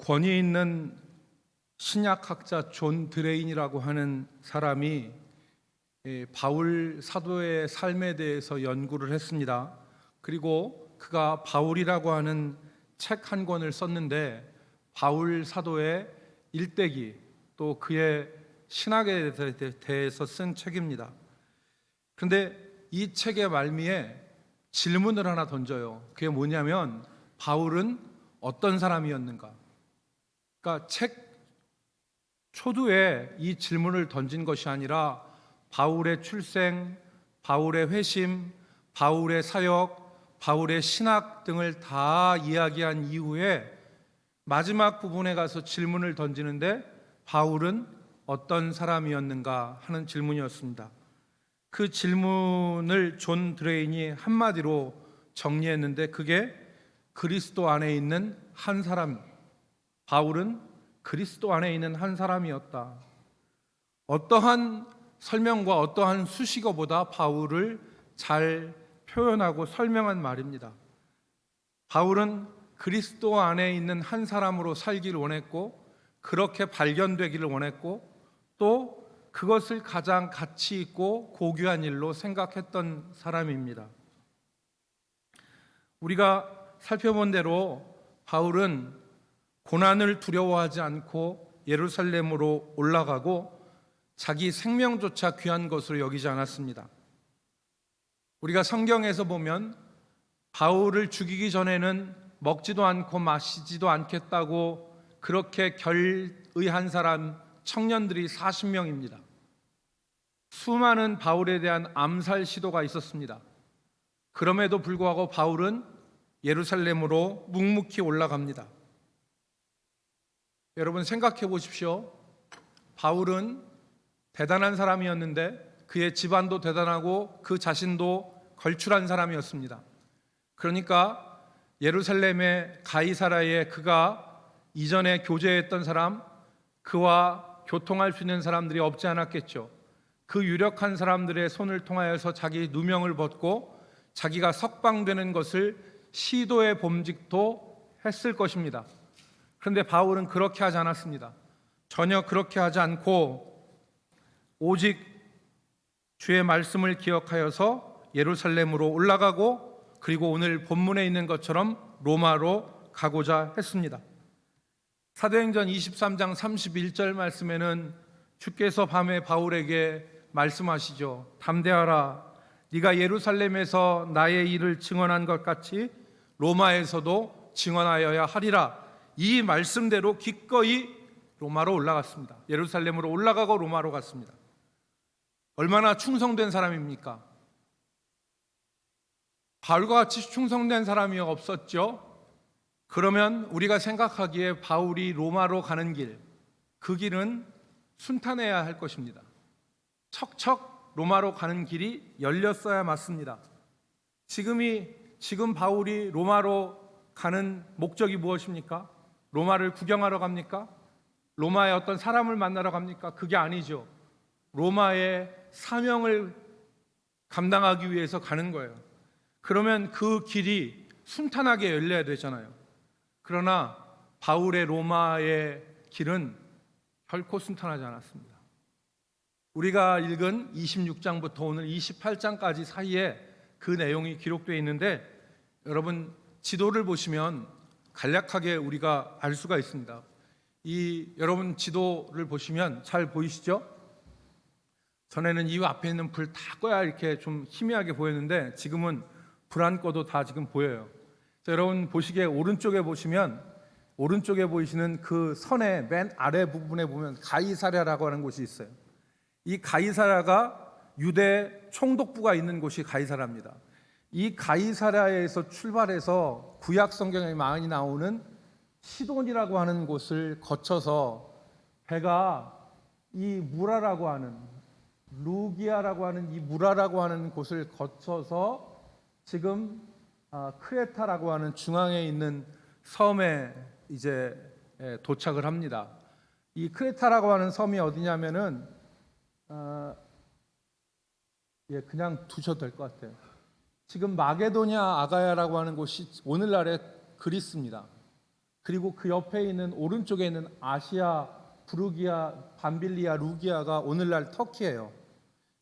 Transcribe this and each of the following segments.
권위 있는 신약학자 존 드레인이라고 하는 사람이 바울 사도의 삶에 대해서 연구를 했습니다. 그리고 그가 바울이라고 하는 책 한 권을 썼는데, 바울 사도의 일대기, 또 그의 신학에 대해서 쓴 책입니다. 그런데 이 책의 말미에 질문을 하나 던져요. 그게 뭐냐면, 바울은 어떤 사람이었는가? 그러니까 책 초두에 이 질문을 던진 것이 아니라 바울의 출생, 바울의 회심, 바울의 사역, 바울의 신학 등을 다 이야기한 이후에 마지막 부분에 가서 질문을 던지는데, 바울은 어떤 사람이었는가 하는 질문이었습니다. 그 질문을 존 드레인이 한마디로 정리했는데, 그게 그리스도 안에 있는 한 사람, 바울은 그리스도 안에 있는 한 사람이었다. 어떠한 설명과 어떠한 수식어보다 바울을 잘 표현하고 설명한 말입니다. 바울은 그리스도 안에 있는 한 사람으로 살기를 원했고, 그렇게 발견되기를 원했고, 또 그것을 가장 가치 있고 고귀한 일로 생각했던 사람입니다. 우리가 살펴본 대로 바울은 고난을 두려워하지 않고 예루살렘으로 올라가고 자기 생명조차 귀한 것으로 여기지 않았습니다. 우리가 성경에서 보면 바울을 죽이기 전에는 먹지도 않고 마시지도 않겠다고 그렇게 결의한 사람 청년들이 40명입니다. 수많은 바울에 대한 암살 시도가 있었습니다. 그럼에도 불구하고 바울은 예루살렘으로 묵묵히 올라갑니다. 여러분 생각해 보십시오. 바울은 대단한 사람이었는데 그의 집안도 대단하고 그 자신도 걸출한 사람이었습니다. 그러니까 예루살렘의 가이사라에 그가 이전에 교제했던 사람, 그와 교통할 수 있는 사람들이 없지 않았겠죠. 그 유력한 사람들의 손을 통하여서 자기 누명을 벗고 자기가 석방되는 것을 시도해 봄직도 했을 것입니다. 그런데 바울은 그렇게 하지 않았습니다. 전혀 그렇게 하지 않고 오직 주의 말씀을 기억하여서 예루살렘으로 올라가고, 그리고 오늘 본문에 있는 것처럼 로마로 가고자 했습니다. 사도행전 23장 31절 말씀에는 주께서 밤에 바울에게 말씀하시죠. 담대하라. 네가 예루살렘에서 나의 일을 증언한 것 같이 로마에서도 증언하여야 하리라. 이 말씀대로 기꺼이 로마로 올라갔습니다. 예루살렘으로 올라가고 로마로 갔습니다. 얼마나 충성된 사람입니까? 바울과 같이 충성된 사람이 없었죠. 그러면 우리가 생각하기에 바울이 로마로 가는 길, 그 길은 순탄해야 할 것입니다. 척척 로마로 가는 길이 열렸어야 맞습니다. 지금 바울이 로마로 가는 목적이 무엇입니까? 로마를 구경하러 갑니까? 로마의 어떤 사람을 만나러 갑니까? 그게 아니죠. 로마의 사명을 감당하기 위해서 가는 거예요. 그러면 그 길이 순탄하게 열려야 되잖아요. 그러나 바울의 로마의 길은 결코 순탄하지 않았습니다. 우리가 읽은 26장부터 오늘 28장까지 사이에 그 내용이 기록되어 있는데, 여러분 지도를 보시면 간략하게 우리가 알 수가 있습니다. 여러분 지도를 보시면 잘 보이시죠? 전에는 이 앞에 있는 불 다 꺼야 이렇게 좀 희미하게 보였는데 지금은 불 안 꺼도 다 지금 보여요. 여러분 보시기에 오른쪽에 보이시는 그 선의 맨 아래 부분에 보면 가이사랴라고 하는 곳이 있어요. 이 가이사랴가 유대 총독부가 있는 곳이 가이사랴입니다. 이 가이사랴에서 출발해서 구약 성경에 많이 나오는 시돈이라고 하는 곳을 거쳐서 배가 이 무라라고 하는 루기아라고 하는 이 무라라고 하는 곳을 거쳐서 지금 크레타라고 하는 중앙에 있는 섬에 이제 도착을 합니다. 이 크레타라고 하는 섬이 어디냐면은 그냥 두셔도 될 것 같아요. 지금 마게도냐 아가야라고 하는 곳이 오늘날의 그리스입니다. 그리고 그 옆에 있는 오른쪽에 있는 아시아, 부르기아, 밤빌리아, 루기아가 오늘날 터키예요.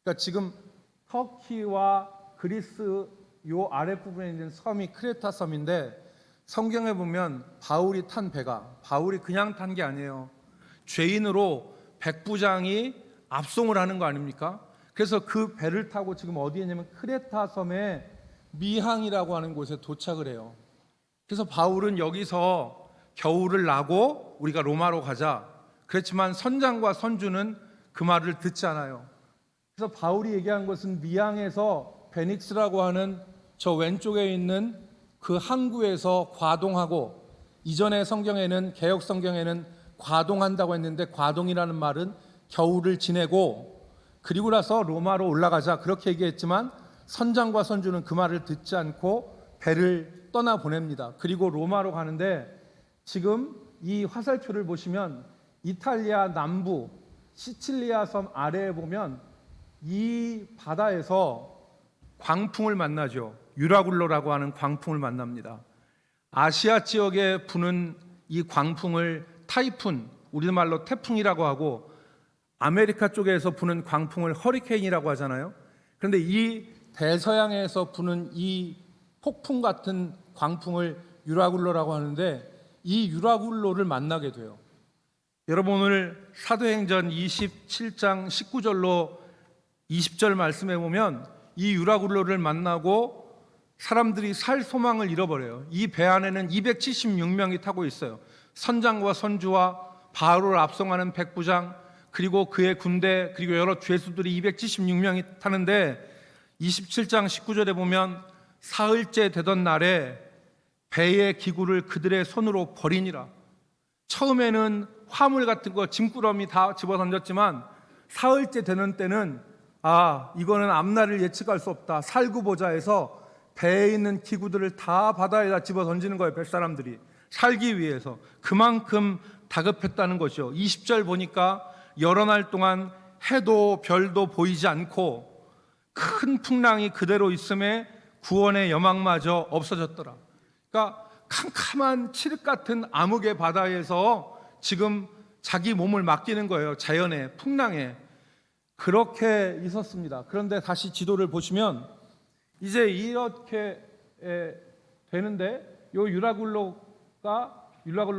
그러니까 지금 터키와 그리스 요 아랫부분에 있는 섬이 크레타 섬인데, 성경에 보면 바울이 탄 배가, 바울이 그냥 탄 게 아니에요. 죄인으로 백부장이 압송을 하는 거 아닙니까? 그래서 그 배를 타고 지금 어디에 있냐면 크레타 섬의 미항이라고 하는 곳에 도착을 해요. 그래서 바울은 여기서 겨울을 나고 우리가 로마로 가자 그랬지만 선장과 선주는 그 말을 듣지 않아요. 그래서 바울이 얘기한 것은 미항에서 베닉스라고 하는 저 왼쪽에 있는 그 항구에서 과동하고, 이전의 성경에는, 개역 성경에는 과동한다고 했는데 과동이라는 말은 겨울을 지내고 그리고 나서 로마로 올라가자 그렇게 얘기했지만, 선장과 선주는 그 말을 듣지 않고 배를 떠나 보냅니다. 그리고 로마로 가는데, 지금 이 화살표를 보시면 이탈리아 남부 시칠리아 섬 아래에 보면 이 바다에서 광풍을 만나죠. 유라굴로라고 하는 광풍을 만납니다. 아시아 지역에 부는 이 광풍을 타이푼, 우리말로 태풍이라고 하고, 아메리카 쪽에서 부는 광풍을 허리케인이라고 하잖아요. 그런데 이 대서양에서 부는 이 폭풍 같은 광풍을 유라굴로라고 하는데, 이 유라굴로를 만나게 돼요. 여러분, 오늘 사도행전 27장 19절로 20절 말씀에 보면 이 유라굴로를 만나고 사람들이 살 소망을 잃어버려요. 이 배 안에는 276명이 타고 있어요. 선장과 선주와 바울을 압송하는 백부장, 그리고 그의 군대, 그리고 여러 죄수들이 276명이 타는데, 27장 19절에 보면 사흘째 되던 날에 배의 기구를 그들의 손으로 버리니라. 처음에는 화물 같은 거, 짐꾸러미 다 집어 던졌지만 사흘째 되는 때는 이거는 앞날을 예측할 수 없다, 살고 보자 해서 배에 있는 기구들을 다 바다에다 집어 던지는 거예요. 뱃사람들이 살기 위해서. 그만큼 다급했다는 것이죠. 20절 보니까 여러 날 동안 해도 별도 보이지 않고 큰 풍랑이 그대로 있음에 구원의 여망마저 없어졌더라. 그러니까 캄캄한 칠흑 같은 암흑의 바다에서 지금 자기 몸을 맡기는 거예요. 자연의 풍랑에. 그렇게 있었습니다. 그런데 다시 지도를 보시면 이제 이렇게 되는데, 요 유라굴로를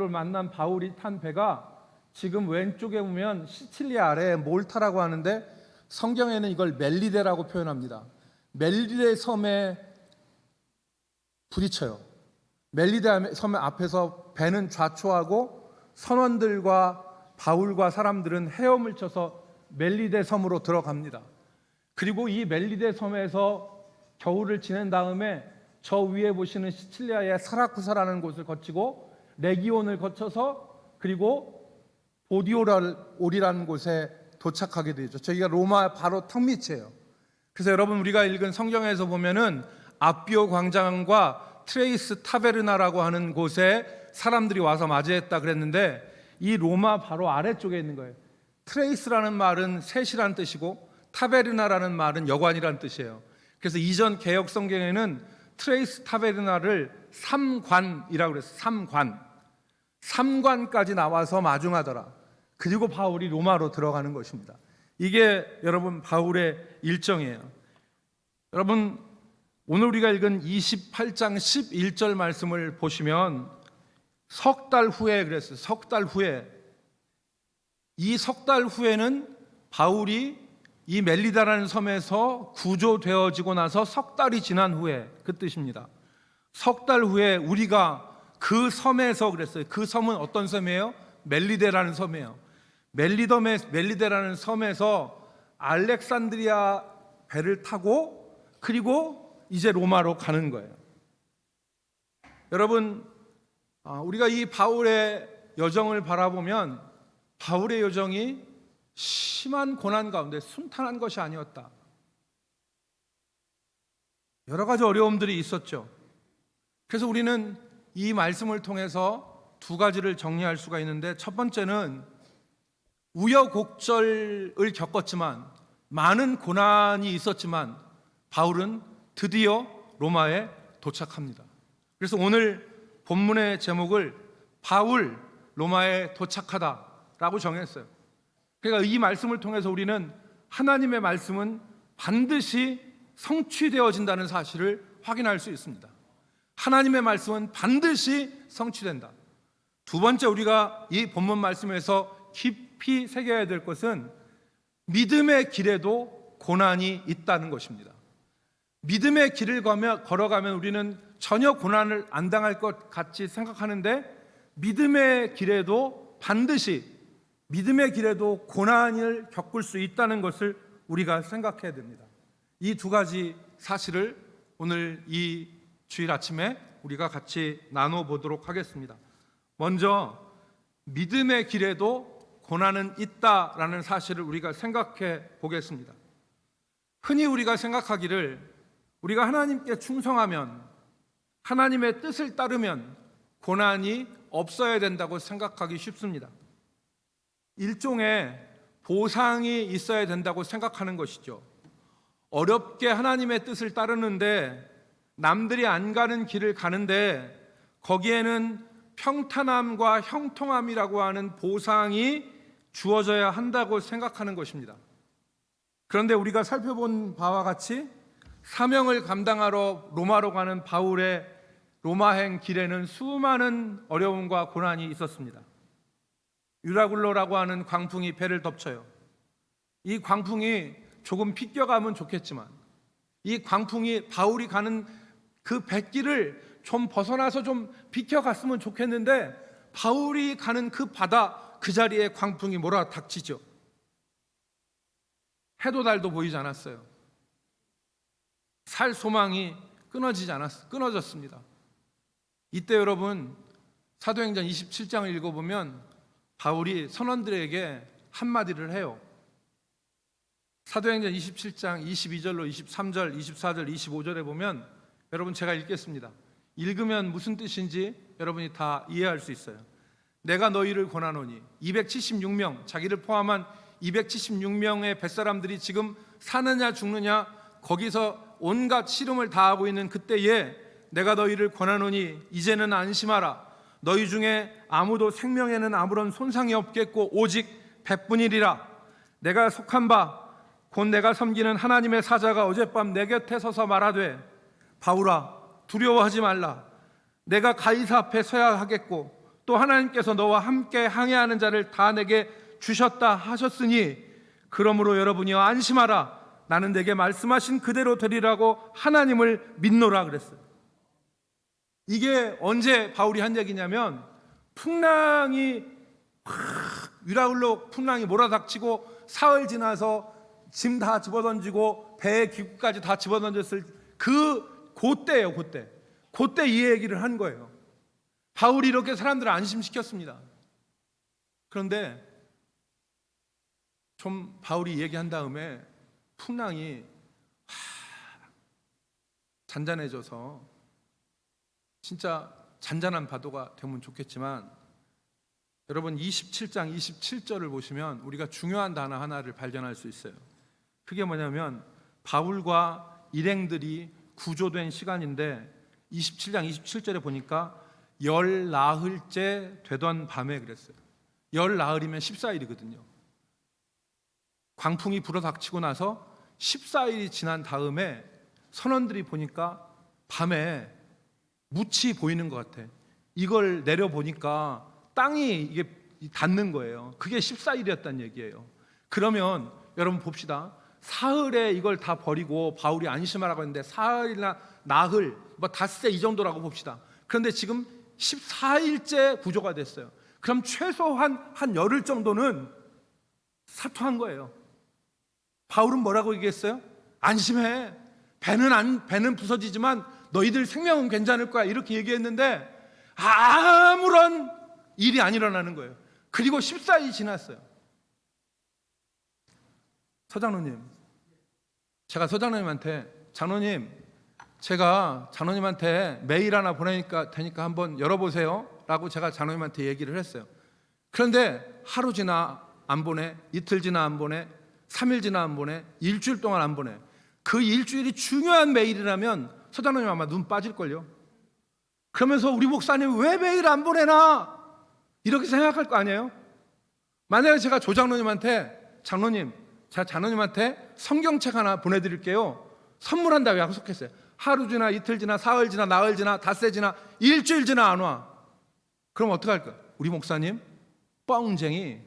만난 바울이 탄 배가 지금 왼쪽에 보면 시칠리아 아래에 몰타라고 하는데, 성경에는 이걸 멜리데라고 표현합니다. 멜리데 섬에 부딪혀요. 멜리데 섬 앞에서 배는 좌초하고 선원들과 바울과 사람들은 헤엄을 쳐서 멜리데 섬으로 들어갑니다. 그리고 이 멜리데 섬에서 겨울을 지낸 다음에 저 위에 보시는 시칠리아의 사라쿠사라는 곳을 거치고 레기온을 거쳐서 그리고 보디오라는 곳에 도착하게 되죠. 저희가 로마 바로 턱 밑이에요. 그래서 여러분, 우리가 읽은 성경에서 보면은 아비오 광장과 트레이스 타베르나라고 하는 곳에 사람들이 와서 맞이했다 그랬는데, 이 로마 바로 아래쪽에 있는 거예요. 트레이스라는 말은 셋이라는 뜻이고 타베르나라는 말은 여관이라는 뜻이에요. 그래서 이전 개역 성경에는 트레이스 타베르나를 삼관이라고 그랬어요. 삼관까지 나와서 마중하더라. 그리고 바울이 로마로 들어가는 것입니다. 이게 여러분 바울의 일정이에요. 여러분, 오늘 우리가 읽은 28장 11절 말씀을 보시면 석 달 후에 그랬어요. 석 달 후에. 이 석 달 후에는 바울이 이 멜리다라는 섬에서 구조되어지고 나서 석 달이 지난 후에, 그 뜻입니다. 석 달 후에 우리가 그 섬에서 그랬어요. 그 섬은 어떤 섬이에요? 멜리데라는 섬이에요. 멜리데라는 섬에서 알렉산드리아 배를 타고 그리고 이제 로마로 가는 거예요. 여러분, 우리가 이 바울의 여정을 바라보면 바울의 여정이 심한 고난 가운데 순탄한 것이 아니었다. 여러 가지 어려움들이 있었죠. 그래서 우리는 이 말씀을 통해서 두 가지를 정리할 수가 있는데, 첫 번째는 우여곡절을 겪었지만, 많은 고난이 있었지만 바울은 드디어 로마에 도착합니다. 그래서 오늘 본문의 제목을 바울 로마에 도착하다라고 정했어요. 그러니까 이 말씀을 통해서 우리는 하나님의 말씀은 반드시 성취되어진다는 사실을 확인할 수 있습니다. 하나님의 말씀은 반드시 성취된다. 두 번째, 우리가 이 본문 말씀에서 깊이 새겨야 될 것은 믿음의 길에도 고난이 있다는 것입니다. 믿음의 길을 걸어가면 우리는 전혀 고난을 안 당할 것 같이 생각하는데, 믿음의 길에도 반드시 믿음의 길에도 고난을 겪을 수 있다는 것을 우리가 생각해야 됩니다. 이 두 가지 사실을 오늘 이 주일 아침에 우리가 같이 나눠보도록 하겠습니다. 먼저 믿음의 길에도 고난은 있다라는 사실을 우리가 생각해 보겠습니다. 흔히 우리가 생각하기를 우리가 하나님께 충성하면, 하나님의 뜻을 따르면 고난이 없어야 된다고 생각하기 쉽습니다. 일종의 보상이 있어야 된다고 생각하는 것이죠. 어렵게 하나님의 뜻을 따르는데, 남들이 안 가는 길을 가는데 거기에는 평탄함과 형통함이라고 하는 보상이 주어져야 한다고 생각하는 것입니다. 그런데 우리가 살펴본 바와 같이 사명을 감당하러 로마로 가는 바울의 로마행 길에는 수많은 어려움과 고난이 있었습니다. 유라굴로라고 하는 광풍이 배를 덮쳐요. 이 광풍이 조금 비껴가면 좋겠지만, 이 광풍이 바울이 가는 그 뱃길을 좀 벗어나서 좀 비켜갔으면 좋겠는데, 바울이 가는 그 바다 그 자리에 광풍이 몰아닥치죠. 해도 달도 보이지 않았어요. 살 소망이 끊어졌습니다. 이때 여러분, 사도행전 27장을 읽어보면 바울이 선원들에게 한마디를 해요. 사도행전 27장 22절로 23절, 24절, 25절에 보면, 여러분 제가 읽겠습니다. 읽으면 무슨 뜻인지 여러분이 다 이해할 수 있어요. 내가 너희를 권하노니 276명, 자기를 포함한 276명의 뱃사람들이 지금 사느냐 죽느냐 거기서 온갖 시름을 다하고 있는 그때에 내가 너희를 권하노니 이제는 안심하라. 너희 중에 아무도 생명에는 아무런 손상이 없겠고 오직 배뿐이리라. 내가 속한 바 곧 내가 섬기는 하나님의 사자가 어젯밤 내 곁에 서서 말하되, 바울아 두려워하지 말라. 내가 가이사 앞에 서야 하겠고 또 하나님께서 너와 함께 항해하는 자를 다 내게 주셨다 하셨으니 그러므로 여러분이여 안심하라. 나는 내게 말씀하신 그대로 되리라고 하나님을 믿노라 그랬어요. 이게 언제 바울이 한 얘기냐면, 풍랑이 유라굴로 풍랑이 몰아닥치고 사흘 지나서 짐 다 집어던지고 배의 기구까지 다 집어던졌을 그때예요. 그때 이 얘기를 한 거예요. 바울이 이렇게 사람들을 안심시켰습니다. 그런데 좀 바울이 얘기한 다음에 풍랑이 잔잔해져서 진짜 잔잔한 파도가 되면 좋겠지만, 여러분 27장 27절을 보시면 우리가 중요한 단어 하나를 발견할 수 있어요. 그게 뭐냐면, 바울과 일행들이 구조된 시간인데 27장 27절에 보니까 열 나흘째 되던 밤에 그랬어요. 열 나흘이면 14일이거든요. 광풍이 불어닥치고 나서 14일이 지난 다음에 선원들이 보니까 밤에 묻이 보이는 것 같아. 이걸 내려보니까 땅이 이게 닿는 거예요. 그게 14일이었다는 얘기예요. 그러면 여러분 봅시다. 사흘에 이걸 다 버리고 바울이 안심하라고 했는데 사흘이나 나흘, 뭐 닷새 이 정도라고 봅시다. 그런데 지금 14일째 구조가 됐어요. 그럼 최소한 한 열흘 정도는 사투한 거예요. 바울은 뭐라고 얘기했어요? 안심해. 배는 부서지지만 너희들 생명은 괜찮을 거야. 이렇게 얘기했는데 아무런 일이 안 일어나는 거예요. 그리고 14일이 지났어요. 서장로님, 제가 서장로님한테, 장로님, 제가 장로님한테 메일 하나 보내니까 되니까 한번 열어보세요 라고 제가 장로님한테 얘기를 했어요. 그런데 하루 지나 안 보내, 이틀 지나 안 보내, 3일 지나 안 보내, 일주일 동안 안 보내. 그 일주일이 중요한 메일이라면 서장로님 아마 눈 빠질걸요. 그러면서 우리 목사님 왜 메일 안 보내나? 이렇게 생각할 거 아니에요? 만약에 제가 조장로님한테 장로님, 제가 장로님한테 성경책 하나 보내드릴게요, 선물한다고 약속했어요. 하루 지나 이틀 지나 사흘 지나 나흘 지나 닷새 지나 일주일 지나 안 와. 그럼 어떡할까? 우리 목사님 뻥쟁이,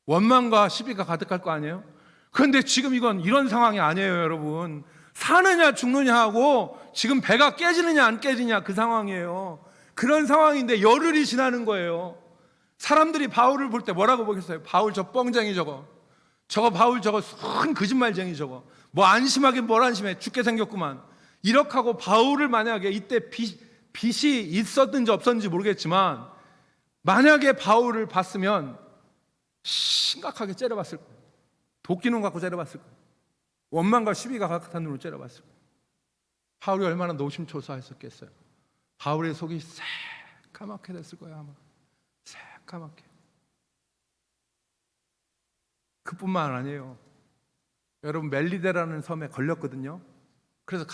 원망과 시비가 가득할 거 아니에요? 그런데 지금 이건 이런 상황이 아니에요, 여러분. 사느냐 죽느냐 하고 지금 배가 깨지느냐 안 깨지냐 그 상황이에요. 그런 상황인데 열흘이 지나는 거예요. 사람들이 바울을 볼 때 뭐라고 보겠어요? 바울 저 뻥쟁이 저거 바울 저거 순 거짓말쟁이 저거, 뭐 안심하긴 뭘 안심해, 죽게 생겼구만. 이렇게 하고 바울을 만약에 이때 빚이 있었는지 없었는지 모르겠지만 만약에 바울을 봤으면 심각하게 째려봤을 거예요. 도끼눈 갖고 째려봤을 거예요. 원망과 시비가 가득한 눈으로 째려봤을 거예요. 바울이 얼마나 노심초사했었겠어요. 바울의 속이 새까맣게 됐을 거예요. 아마 새까맣게. 그뿐만 아니에요. 여러분 멜리데라는 섬에 걸렸거든요. 그래서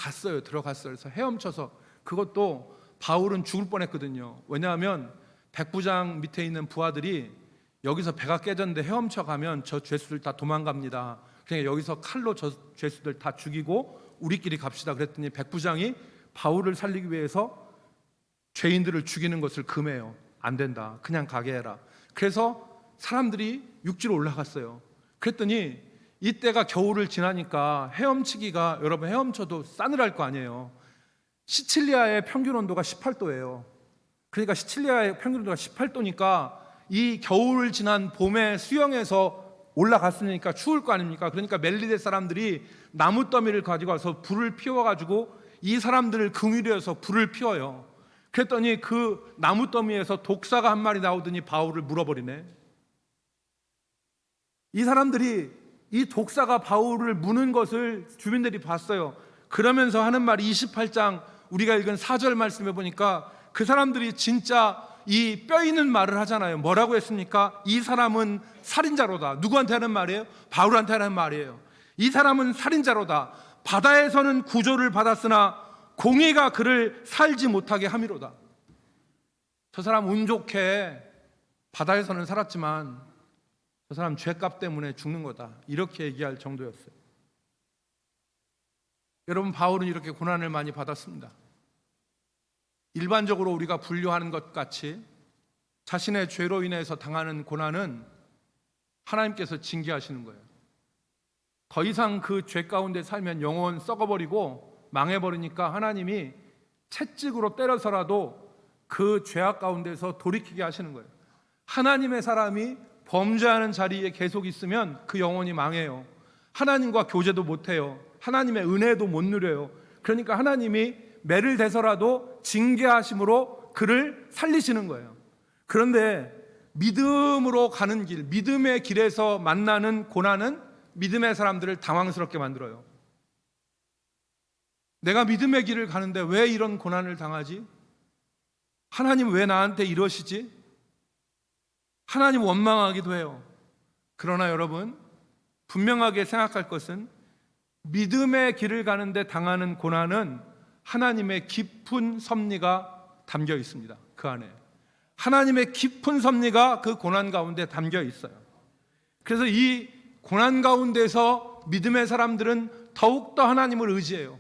들어갔어요. 그래서 헤엄쳐서, 그것도 바울은 죽을 뻔했거든요. 왜냐하면 백부장 밑에 있는 부하들이 여기서 배가 깨졌는데 헤엄쳐 가면 저 죄수들 다 도망갑니다. 그러니까 여기서 칼로 저 죄수들 다 죽이고 우리끼리 갑시다. 그랬더니 백부장이 바울을 살리기 위해서 죄인들을 죽이는 것을 금해요. 안 된다. 그냥 가게 해라. 그래서 사람들이 육지로 올라갔어요. 그랬더니 이때가 겨울을 지나니까 헤엄치기가, 여러분 헤엄쳐도 싸늘할 거 아니에요. 시칠리아의 평균 온도가 18도예요. 그러니까 시칠리아의 평균 온도가 18도니까 이 겨울을 지난 봄에 수영해서 올라갔으니까 추울 거 아닙니까? 그러니까 멜리데 사람들이 나무 더미를 가지고 와서 불을 피워가지고 이 사람들을 긍휼해서 불을 피워요. 그랬더니 그 나무 더미에서 독사가 한 마리 나오더니 바울을 물어버리네. 이 사람들이 이 독사가 바울을 무는 것을 주민들이 봤어요. 그러면서 하는 말이 28장 우리가 읽은 4절 말씀해 보니까 그 사람들이 진짜 이 뼈 있는 말을 하잖아요. 뭐라고 했습니까? 이 사람은 살인자로다. 누구한테 하는 말이에요? 바울한테 하는 말이에요. 이 사람은 살인자로다. 바다에서는 구조를 받았으나 공의가 그를 살지 못하게 함이로다. 저 사람 운 좋게 바다에서는 살았지만 저 사람 죄값 때문에 죽는 거다. 이렇게 얘기할 정도였어요. 여러분 바울은 이렇게 고난을 많이 받았습니다. 일반적으로 우리가 분류하는 것 같이 자신의 죄로 인해서 당하는 고난은 하나님께서 징계하시는 거예요. 더 이상 그 죄 가운데 살면 영혼 썩어버리고 망해버리니까 하나님이 채찍으로 때려서라도 그 죄악 가운데서 돌이키게 하시는 거예요. 하나님의 사람이 범죄하는 자리에 계속 있으면 그 영혼이 망해요. 하나님과 교제도 못해요. 하나님의 은혜도 못 누려요. 그러니까 하나님이 매를 대서라도 징계하심으로 그를 살리시는 거예요. 그런데 믿음으로 가는 길, 믿음의 길에서 만나는 고난은 믿음의 사람들을 당황스럽게 만들어요. 내가 믿음의 길을 가는데 왜 이런 고난을 당하지? 하나님 왜 나한테 이러시지? 하나님 원망하기도 해요. 그러나 여러분 분명하게 생각할 것은 믿음의 길을 가는데 당하는 고난은 하나님의 깊은 섭리가 담겨 있습니다. 그 안에 하나님의 깊은 섭리가 그 고난 가운데 담겨 있어요. 그래서 이 고난 가운데서 믿음의 사람들은 더욱더 하나님을 의지해요.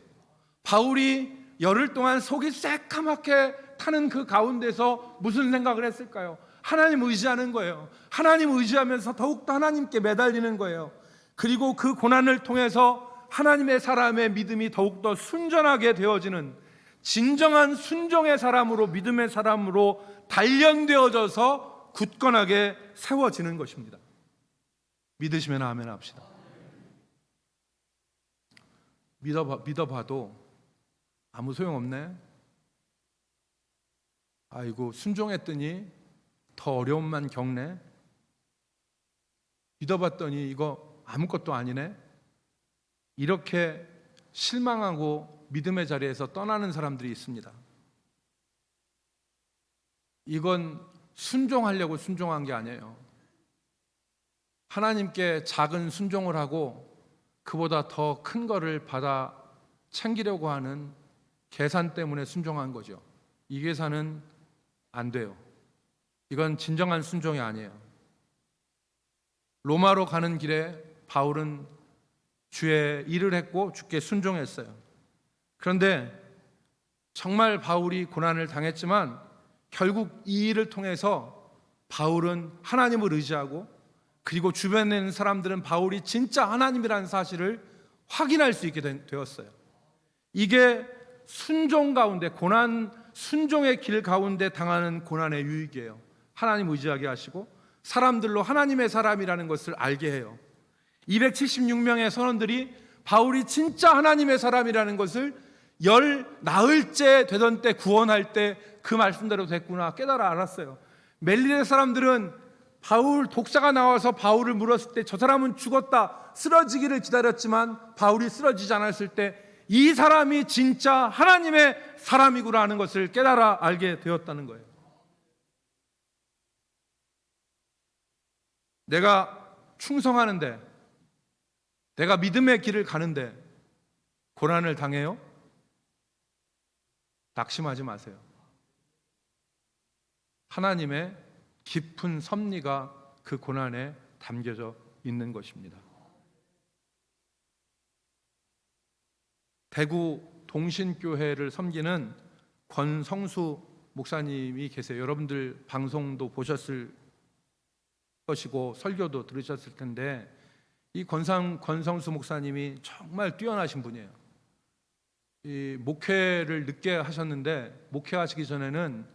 바울이 열흘 동안 속이 새까맣게 타는 그 가운데서 무슨 생각을 했을까요? 하나님 의지하는 거예요. 하나님 의지하면서 더욱더 하나님께 매달리는 거예요. 그리고 그 고난을 통해서 하나님의 사람의 믿음이 더욱더 순전하게 되어지는 진정한 순종의 사람으로, 믿음의 사람으로 단련되어져서 굳건하게 세워지는 것입니다. 믿으시면 아멘 합시다. 믿어봐도 아무 소용없네. 아이고 순종했더니 더 어려움만 겪네. 믿어봤더니 이거 아무것도 아니네. 이렇게 실망하고 믿음의 자리에서 떠나는 사람들이 있습니다. 이건 순종하려고 순종한 게 아니에요. 하나님께 작은 순종을 하고 그보다 더 큰 거를 받아 챙기려고 하는 계산 때문에 순종한 거죠. 이 계산은 안 돼요. 이건 진정한 순종이 아니에요. 로마로 가는 길에 바울은 주의 일을 했고 주께 순종했어요. 그런데 정말 바울이 고난을 당했지만 결국 이 일을 통해서 바울은 하나님을 의지하고, 그리고 주변에 있는 사람들은 바울이 진짜 하나님이라는 사실을 확인할 수 있게 되었어요. 이게 순종 가운데, 고난, 순종의 길 가운데 당하는 고난의 유익이에요. 하나님 의지하게 하시고 사람들로 하나님의 사람이라는 것을 알게 해요. 276명의 선원들이 바울이 진짜 하나님의 사람이라는 것을 나흘째 되던 때, 구원할 때 그 말씀대로 됐구나 깨달아 알았어요. 멜리데 사람들은 바울 독사가 나와서 바울을 물었을 때 저 사람은 죽었다, 쓰러지기를 기다렸지만 바울이 쓰러지지 않았을 때 이 사람이 진짜 하나님의 사람이구나 하는 것을 깨달아 알게 되었다는 거예요. 내가 충성하는데, 내가 믿음의 길을 가는데 고난을 당해요? 낙심하지 마세요. 하나님의 깊은 섭리가 그 고난에 담겨져 있는 것입니다. 대구 동신교회를 섬기는 권성수 목사님이 계세요. 여러분들 방송도 보셨을 것이고 설교도 들으셨을 텐데, 이 권성수 목사님이 정말 뛰어나신 분이에요. 이 목회를 늦게 하셨는데, 목회하시기 전에는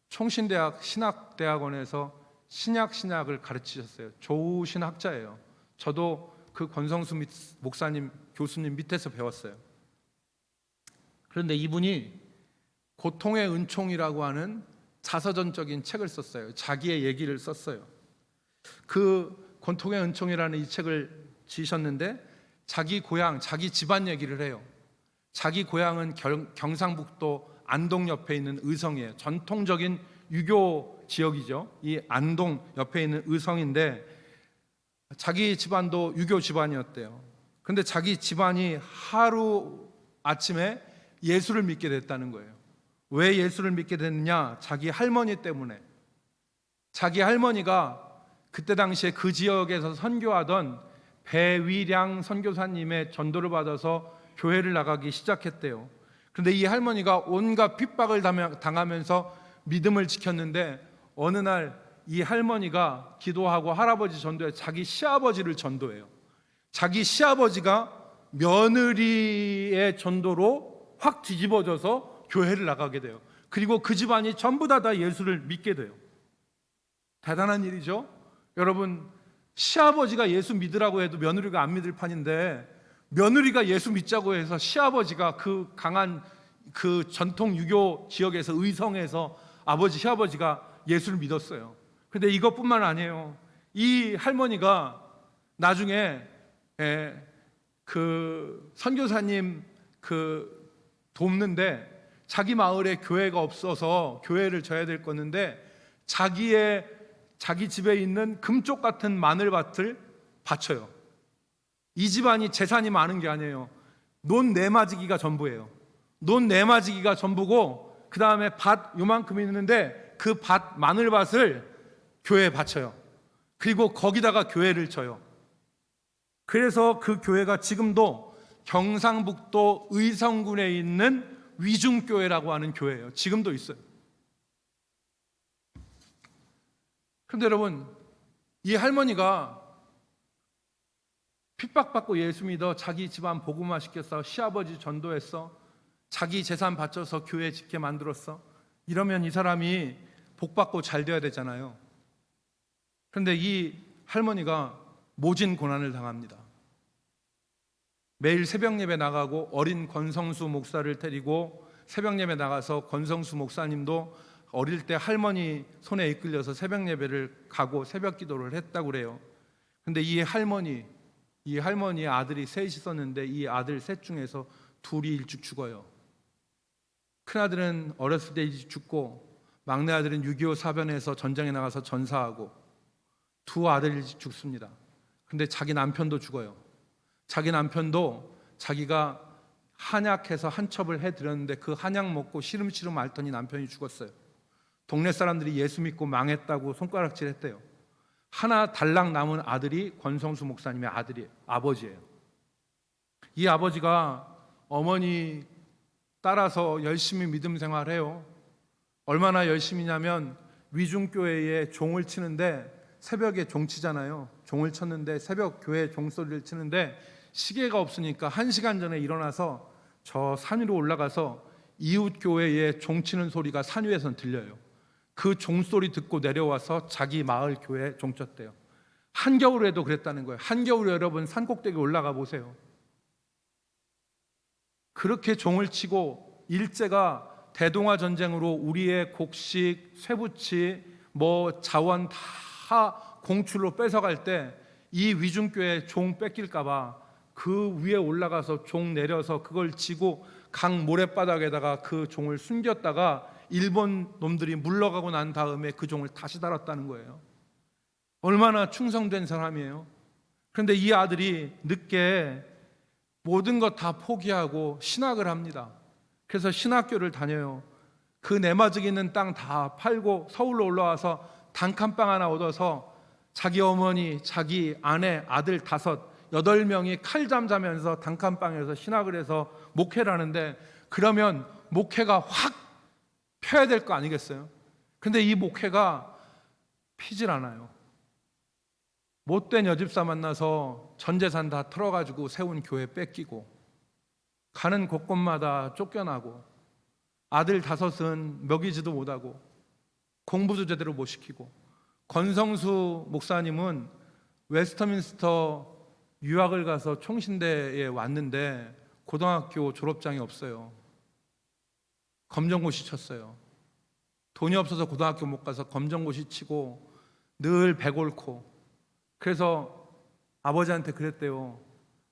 총신대학 신학대학원에서 신약을 가르치셨어요. 좋으신 학자예요. 저도 그 권성수 목사님, 교수님 밑에서 배웠어요. 그런데 이분이 고통의 은총이라고 하는 자서전적인 책을 썼어요. 자기의 얘기를 썼어요. 그 고통의 은총이라는 이 책을 지으셨는데 자기 고향, 자기 집안 얘기를 해요. 자기 고향은 경상북도 안동 옆에 있는 의성이에요. 전통적인 유교 지역이죠. 이 안동 옆에 있는 의성인데 자기 집안도 유교 집안이었대요. 그런데 자기 집안이 하루 아침에 예수를 믿게 됐다는 거예요. 왜 예수를 믿게 됐느냐? 자기 할머니 때문에. 자기 할머니가 그때 당시에 그 지역에서 선교하던 배위량 선교사님의 전도를 받아서 교회를 나가기 시작했대요. 그런데 이 할머니가 온갖 핍박을 당하면서 믿음을 지켰는데 어느 날 이 할머니가 기도하고 할아버지 전도해 자기 시아버지를 전도해요. 자기 시아버지가 며느리의 전도로 확 뒤집어져서 교회를 나가게 돼요. 그리고 그 집안이 전부 다 예수를 믿게 돼요. 대단한 일이죠. 여러분, 시아버지가 예수 믿으라고 해도 며느리가 안 믿을 판인데, 며느리가 예수 믿자고 해서 시아버지가 그 강한 그 전통 유교 지역에서, 의성에서 아버지 시아버지가 예수를 믿었어요. 그런데 이것뿐만 아니에요. 이 할머니가 나중에 그 선교사님 돕는데 자기 마을에 교회가 없어서 교회를 져야 될 거는데 자기 집에 있는 금쪽 같은 마늘밭을 바쳐요. 이 집안이 재산이 많은 게 아니에요. 논 4마지기가 전부예요. 논 4마지기가 전부고 그 다음에 밭 요만큼 있는데 그 밭 마늘밭을 교회에 바쳐요. 그리고 거기다가 교회를 쳐요. 그래서 그 교회가 지금도 경상북도 의성군에 있는 위중교회라고 하는 교회예요. 지금도 있어요. 그런데 여러분, 이 할머니가 핍박받고 예수 믿어 자기 집안 복음화 시켰어, 시아버지 전도했어, 자기 재산 바쳐서 교회 짓게 만들었어. 이러면 이 사람이 복받고 잘 돼야 되잖아요. 그런데 이 할머니가 모진 고난을 당합니다. 매일 새벽 예배 나가고 어린 권성수 목사를 데리고 새벽 예배 나가서 권성수 목사님도 어릴 때 할머니 손에 이끌려서 새벽 예배를 가고 새벽 기도를 했다고 그래요. 그런데 이 할머니의 아들이 셋이 있었는데 이 아들 셋 중에서 둘이 일찍 죽어요. 큰아들은 어렸을 때 일찍 죽고 막내 아들은 6.25 사변에서 전장에 나가서 전사하고 두 아들이 일찍 죽습니다. 근데 자기 남편도 죽어요. 자기 남편도 자기가 한약해서 한 첩을 해드렸는데 그 한약 먹고 시름시름 앓더니 남편이 죽었어요. 동네 사람들이 예수 믿고 망했다고 손가락질했대요. 하나 달랑 남은 아들이 권성수 목사님의 아버지예요. 이 아버지가 어머니 따라서 열심히 믿음 생활해요. 얼마나 열심히냐면 위중교회에 종을 치는데, 새벽에 종 치잖아요. 종을 쳤는데 새벽 교회 종소리를 치는데 시계가 없으니까 1시간 전에 일어나서 저 산 위로 올라가서 이웃 교회에 종 치는 소리가 산 위에선 들려요. 그 종소리 듣고 내려와서 자기 마을 교회에 종 쳤대요. 한겨울에도 그랬다는 거예요. 한겨울에 여러분 산꼭대기 올라가 보세요. 그렇게 종을 치고 일제가 대동아 전쟁으로 우리의 곡식, 쇠붙이, 자원 다 공출로 뺏어갈 때 이 위중교회 종 뺏길까봐 그 위에 올라가서 종 내려서 그걸 치고 강 모래바닥에다가 그 종을 숨겼다가 일본 놈들이 물러가고 난 다음에 그 종을 다시 달았다는 거예요. 얼마나 충성된 사람이에요. 그런데 이 아들이 늦게 모든 것 다 포기하고 신학을 합니다. 그래서 신학교를 다녀요. 그 내마저기 있는 땅 다 팔고 서울로 올라와서 단칸방 하나 얻어서 자기 어머니, 자기 아내, 아들 8명이 칼잠 자면서 단칸방에서 신학을 해서 목회를 하는데, 그러면 목회가 확 펴야 될 거 아니겠어요? 근데 이 목회가 피질 않아요. 못된 여집사 만나서 전 재산 다 털어가지고 세운 교회 뺏기고, 가는 곳곳마다 쫓겨나고, 아들 5은 먹이지도 못하고 공부도 제대로 못 시키고, 권성수 목사님은 웨스터민스터 유학을 가서 총신대에 왔는데 고등학교 졸업장이 없어요. 검정고시 쳤어요. 돈이 없어서 고등학교 못 가서 검정고시 치고 늘 배 곪고, 그래서 아버지한테 그랬대요.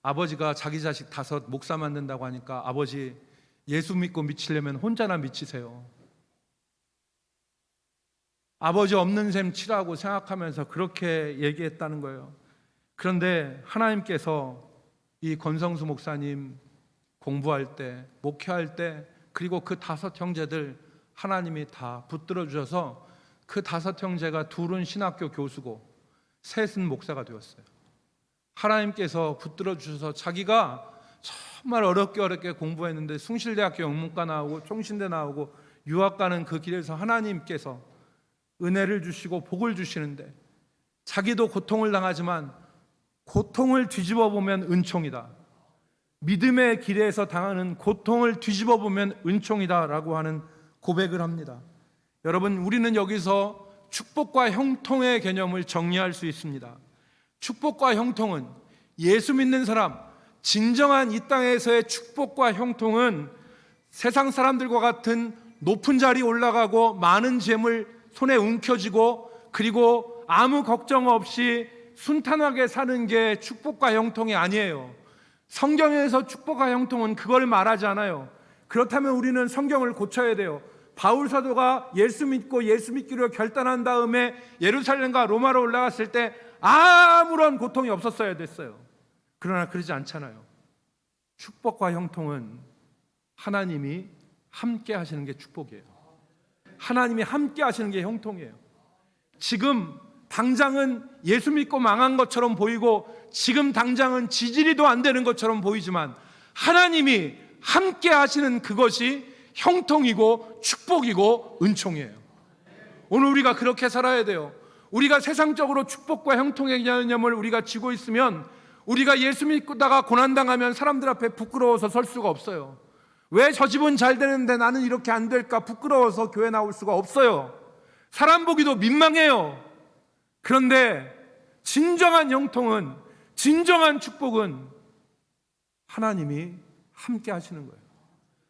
아버지가 자기 자식 5 목사 만든다고 하니까, 아버지 예수 믿고 미치려면 혼자나 미치세요. 아버지 없는 셈 치라고 생각하면서 그렇게 얘기했다는 거예요. 그런데 하나님께서 이 권성수 목사님 공부할 때, 목회할 때, 그리고 그 5 형제들 하나님이 다 붙들어 주셔서 그 5 형제가 2은 신학교 교수고 3은 목사가 되었어요. 하나님께서 붙들어 주셔서 자기가 정말 어렵게 공부했는데 숭실대학교 영문과 나오고 총신대 나오고 유학 가는 그 길에서 하나님께서 은혜를 주시고 복을 주시는데, 자기도 고통을 당하지만 고통을 뒤집어 보면 은총이다, 믿음의 길에서 당하는 고통을 뒤집어 보면 은총이다라고 하는 고백을 합니다. 여러분, 우리는 여기서 축복과 형통의 개념을 정리할 수 있습니다. 축복과 형통은, 예수 믿는 사람, 진정한 이 땅에서의 축복과 형통은 세상 사람들과 같은 높은 자리에 올라가고 많은 재물 손에 움켜쥐고 그리고 아무 걱정 없이 순탄하게 사는 게 축복과 형통이 아니에요. 성경에서 축복과 형통은 그걸 말하지 않아요. 그렇다면 우리는 성경을 고쳐야 돼요. 바울 사도가 예수 믿기로 결단한 다음에 예루살렘과 로마로 올라갔을 때 아무런 고통이 없었어야 됐어요. 그러나 그러지 않잖아요. 축복과 형통은 하나님이 함께 하시는 게 축복이에요. 하나님이 함께 하시는 게 형통이에요. 지금 당장은 예수 믿고 망한 것처럼 보이고, 지금 당장은 지지리도 안 되는 것처럼 보이지만, 하나님이 함께 하시는 그것이 형통이고 축복이고 은총이에요. 오늘 우리가 그렇게 살아야 돼요. 우리가 세상적으로 축복과 형통의 개념을 우리가 쥐고 있으면, 우리가 예수 믿다가 고난당하면 사람들 앞에 부끄러워서 설 수가 없어요. 왜 저 집은 잘 되는데 나는 이렇게 안 될까 부끄러워서 교회 나올 수가 없어요. 사람 보기도 민망해요. 그런데 진정한 형통은, 진정한 축복은 하나님이 함께 하시는 거예요.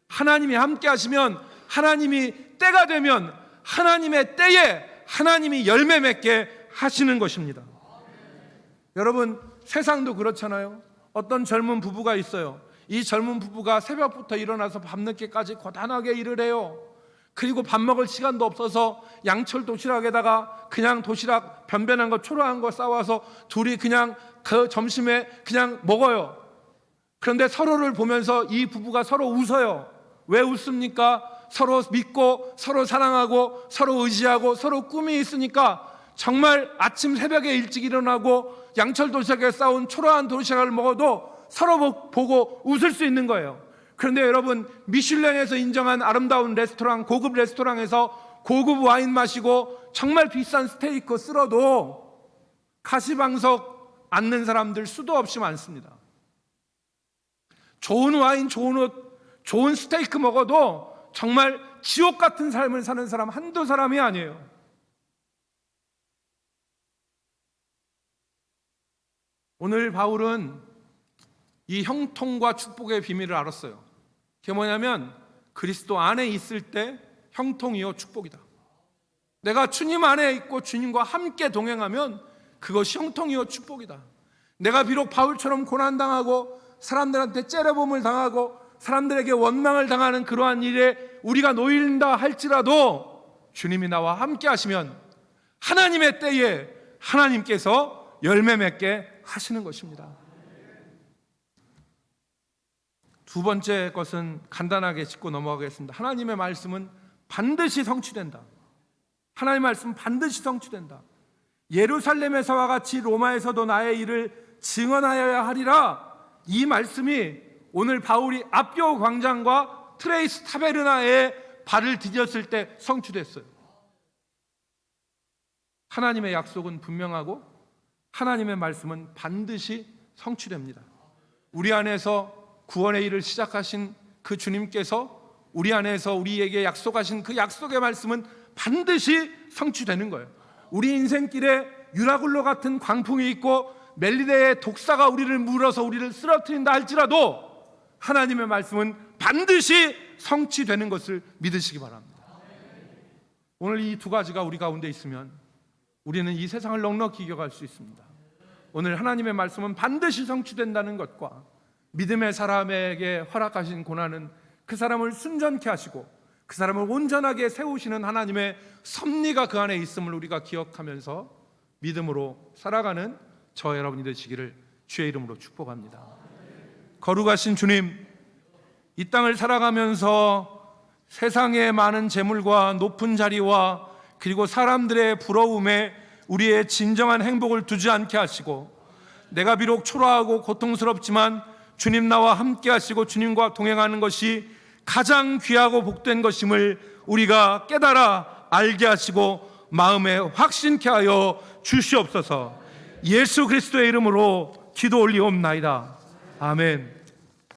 하나님이 함께 하시면, 하나님이 때가 되면 하나님의 때에 하나님이 열매 맺게 하시는 것입니다. 여러분, 세상도 그렇잖아요. 어떤 젊은 부부가 있어요. 이 젊은 부부가 새벽부터 일어나서 밤늦게까지 고단하게 일을 해요. 그리고 밥 먹을 시간도 없어서 양철 도시락에다가 그냥 도시락 변변한 거, 초라한 거 싸와서 둘이 그냥 그 점심에 그냥 먹어요. 그런데 서로를 보면서 이 부부가 서로 웃어요. 왜 웃습니까? 서로 믿고 서로 사랑하고 서로 의지하고 서로 꿈이 있으니까 정말 아침 새벽에 일찍 일어나고 양철 도시락에 싸운 초라한 도시락을 먹어도 서로 보고 웃을 수 있는 거예요. 그런데 여러분, 미슐랭에서 인정한 아름다운 레스토랑, 고급 레스토랑에서 고급 와인 마시고 정말 비싼 스테이크 쓸어도 가시방석 앉는 사람들 수도 없이 많습니다. 좋은 와인, 좋은 옷, 좋은 스테이크 먹어도 정말 지옥 같은 삶을 사는 사람 한두 사람이 아니에요. 오늘 바울은 이 형통과 축복의 비밀을 알았어요. 그게 뭐냐면 그리스도 안에 있을 때 형통이요 축복이다. 내가 주님 안에 있고 주님과 함께 동행하면 그것이 형통이요 축복이다. 내가 비록 바울처럼 고난당하고 사람들한테 째려봄을 당하고 사람들에게 원망을 당하는 그러한 일에 우리가 놓인다 할지라도 주님이 나와 함께 하시면 하나님의 때에 하나님께서 열매 맺게 하시는 것입니다. 두 번째 것은 간단하게 짚고 넘어가겠습니다. 하나님의 말씀은 반드시 성취된다. 하나님의 말씀은 반드시 성취된다. 예루살렘에서와 같이 로마에서도 나의 일을 증언하여야 하리라. 이 말씀이 오늘 바울이 아뼈 광장과 트레이스 타베르나에 발을 디뎠을 때 성취됐어요. 하나님의 약속은 분명하고 하나님의 말씀은 반드시 성취됩니다. 우리 안에서 구원의 일을 시작하신 그 주님께서 우리 안에서 우리에게 약속하신 그 약속의 말씀은 반드시 성취되는 거예요. 우리 인생길에 유라굴로 같은 광풍이 있고 멜리데의 독사가 우리를 물어서 우리를 쓰러뜨린다 할지라도 하나님의 말씀은 반드시 성취되는 것을 믿으시기 바랍니다. 오늘 이 두 가지가 우리 가운데 있으면 우리는 이 세상을 넉넉히 이겨갈 수 있습니다. 오늘 하나님의 말씀은 반드시 성취된다는 것과 믿음의 사람에게 허락하신 고난은 그 사람을 순전케 하시고 그 사람을 온전하게 세우시는 하나님의 섭리가 그 안에 있음을 우리가 기억하면서 믿음으로 살아가는 저 여러분이 되시기를 주의 이름으로 축복합니다. 거룩하신 주님, 이 땅을 살아가면서 세상의 많은 재물과 높은 자리와 그리고 사람들의 부러움에 우리의 진정한 행복을 두지 않게 하시고 내가 비록 초라하고 고통스럽지만 주님 나와 함께 하시고 주님과 동행하는 것이 가장 귀하고 복된 것임을 우리가 깨달아 알게 하시고 마음에 확신케 하여 주시옵소서. 예수 그리스도의 이름으로 기도 올리옵나이다. 아멘.